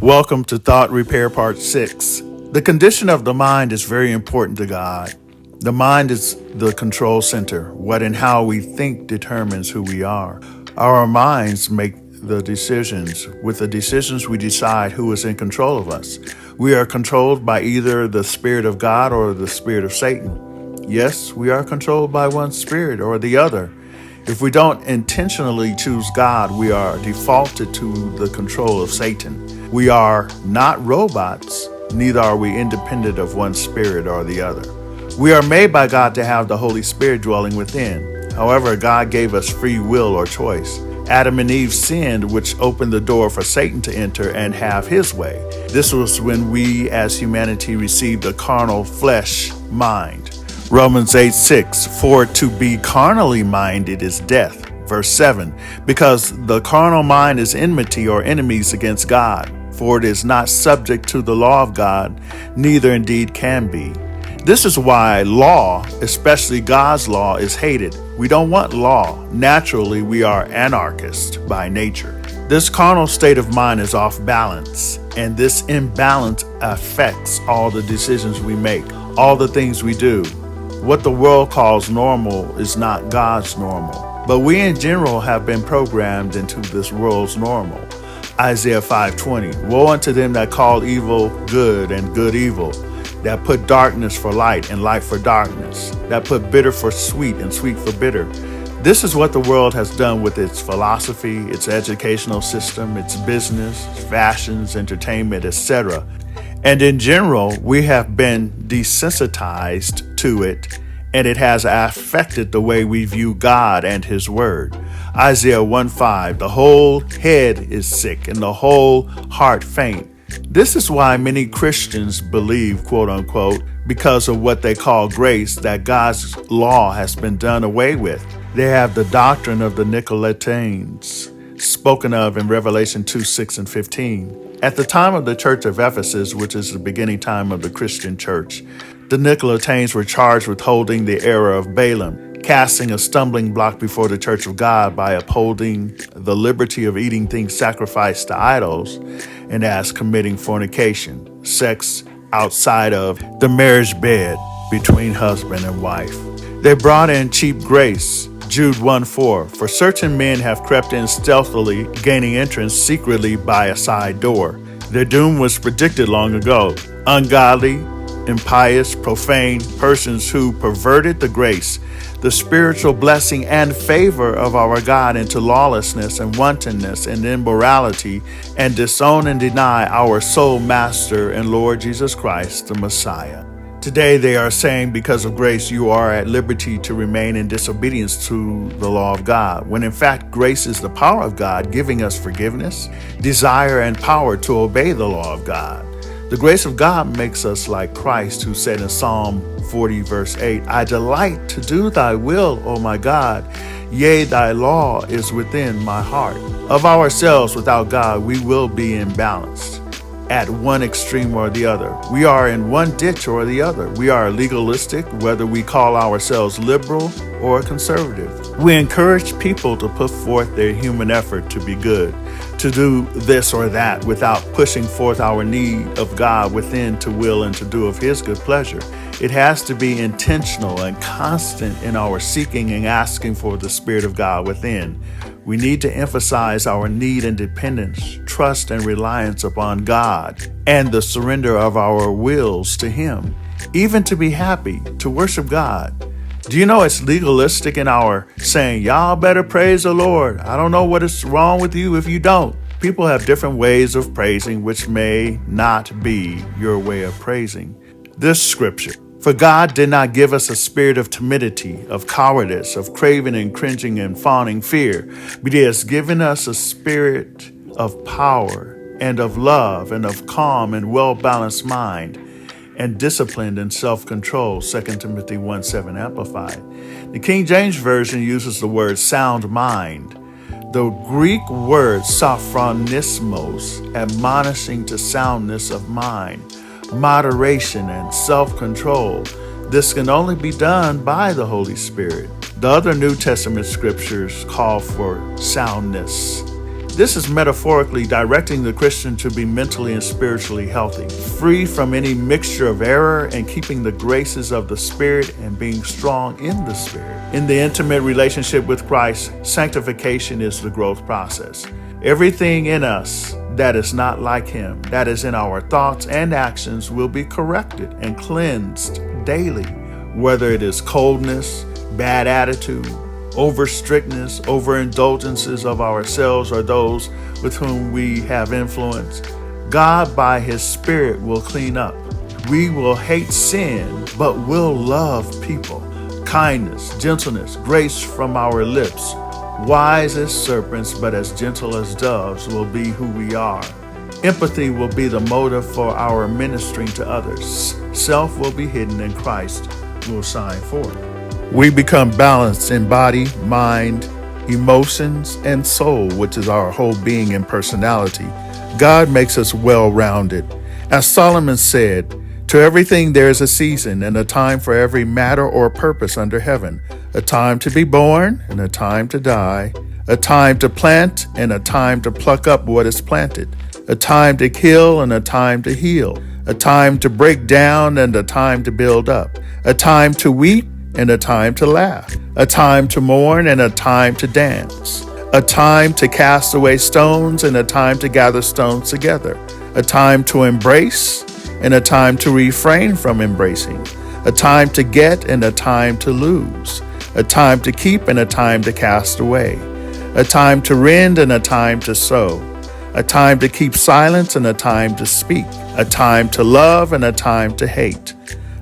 Welcome to Thought Repair Part 6. The condition of the mind is very important to God. The mind is the control center. What and how we think determines who we are. Our minds make the decisions. With the decisions, we decide who is in control of us. We are controlled by either the Spirit of God or the Spirit of Satan. Yes, we are controlled by one spirit or the other. If we don't intentionally choose God, we are defaulted to the control of Satan. We are not robots, neither are we independent of one spirit or the other. We are made by God to have the Holy Spirit dwelling within. However, God gave us free will or choice. Adam and Eve sinned, which opened the door for Satan to enter and have his way. This was when we as humanity received a carnal flesh mind. Romans 8:6, for to be carnally minded is death. Verse 7, because the carnal mind is enmity or enemies against God, for it is not subject to the law of God, neither indeed can be. This is why law, especially God's law, is hated. We don't want law. Naturally, we are anarchists by nature. This carnal state of mind is off balance, and this imbalance affects all the decisions we make, all the things we do. What the world calls normal is not God's normal. But we in general have been programmed into this world's normal. Isaiah 5:20, woe unto them that call evil good and good evil, that put darkness for light and light for darkness, that put bitter for sweet and sweet for bitter. This is what the world has done with its philosophy, its educational system, its business, fashions, entertainment, etc. And in general, we have been desensitized to it, and it has affected the way we view God and His Word. Isaiah 1:5, the whole head is sick and the whole heart faint. This is why many Christians believe, quote unquote, because of what they call grace, that God's law has been done away with. They have the doctrine of the Nicolaitans, spoken of in Revelation 2:6 and 15. At the time of the church of Ephesus, which is the beginning time of the Christian church, the Nicolaitans were charged with holding the error of Balaam, casting a stumbling block before the church of God by upholding the liberty of eating things sacrificed to idols, and as committing fornication, sex outside of the marriage bed between husband and wife. They brought in cheap grace. Jude 1:4, for certain men have crept in stealthily, gaining entrance secretly by a side door. Their doom was predicted long ago. Ungodly, impious, profane persons who perverted the grace, the spiritual blessing and favor of our God into lawlessness and wantonness and immorality, and disown and deny our sole Master and Lord Jesus Christ, the Messiah. Today they are saying because of grace you are at liberty to remain in disobedience to the law of God, when in fact grace is the power of God giving us forgiveness, desire, and power to obey the law of God. The grace of God makes us like Christ, who said in Psalm 40 verse 8, I delight to do thy will, O my God, yea, thy law is within my heart. Of ourselves without God we will be imbalanced at one extreme or the other. We are in one ditch or the other. We are legalistic, whether we call ourselves liberal or conservative. We encourage people to put forth their human effort to be good, to do this or that without pushing forth our need of God within to will and to do of His good pleasure. It has to be intentional and constant in our seeking and asking for the Spirit of God within. We need to emphasize our need and dependence, trust and reliance upon God, and the surrender of our wills to Him, even to be happy, to worship God. Do you know it's legalistic in our saying, y'all better praise the Lord. I don't know what is wrong with you if you don't. People have different ways of praising, which may not be your way of praising. This scripture, for God did not give us a spirit of timidity, of cowardice, of craving and cringing and fawning fear, but He has given us a spirit of power and of love and of calm and well-balanced mind, and disciplined and self-control, 2 Timothy 1:7 Amplified. The King James Version uses the word sound mind. The Greek word sophronismos, admonishing to soundness of mind, moderation and self-control. This can only be done by the Holy Spirit. The other New Testament scriptures call for soundness. This is metaphorically directing the Christian to be mentally and spiritually healthy, free from any mixture of error, and keeping the graces of the Spirit and being strong in the Spirit. In the intimate relationship with Christ, sanctification is the growth process. Everything in us that is not like Him, that is in our thoughts and actions, will be corrected and cleansed daily, whether it is coldness, bad attitude, over strictness, overindulgences of ourselves or those with whom we have influence. God, by His Spirit, will clean up. We will hate sin, but will love people. Kindness, gentleness, grace from our lips. Wise as serpents, but as gentle as doves will be who we are. Empathy will be the motive for our ministering to others. Self will be hidden and Christ will shine forth. We become balanced in body, mind, emotions, and soul, which is our whole being and personality. God makes us well-rounded. As Solomon said, "To everything there is a season and a time for every matter or purpose under heaven, a time to be born and a time to die, a time to plant and a time to pluck up what is planted, a time to kill and a time to heal, a time to break down and a time to build up, a time to weep and a time to laugh, a time to mourn and a time to dance, a time to cast away stones and a time to gather stones together, a time to embrace and a time to refrain from embracing, a time to get and a time to lose, a time to keep and a time to cast away, a time to rend and a time to sow, a time to keep silence and a time to speak, a time to love and a time to hate,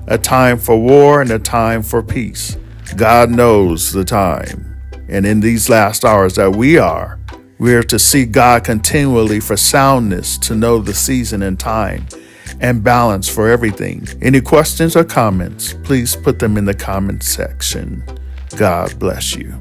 a time for war and a time for peace. God knows the time. And in these last hours that we are to see God continually for soundness, to know the season and time and balance for everything. Any questions or comments, please put them in the comment section. God bless you.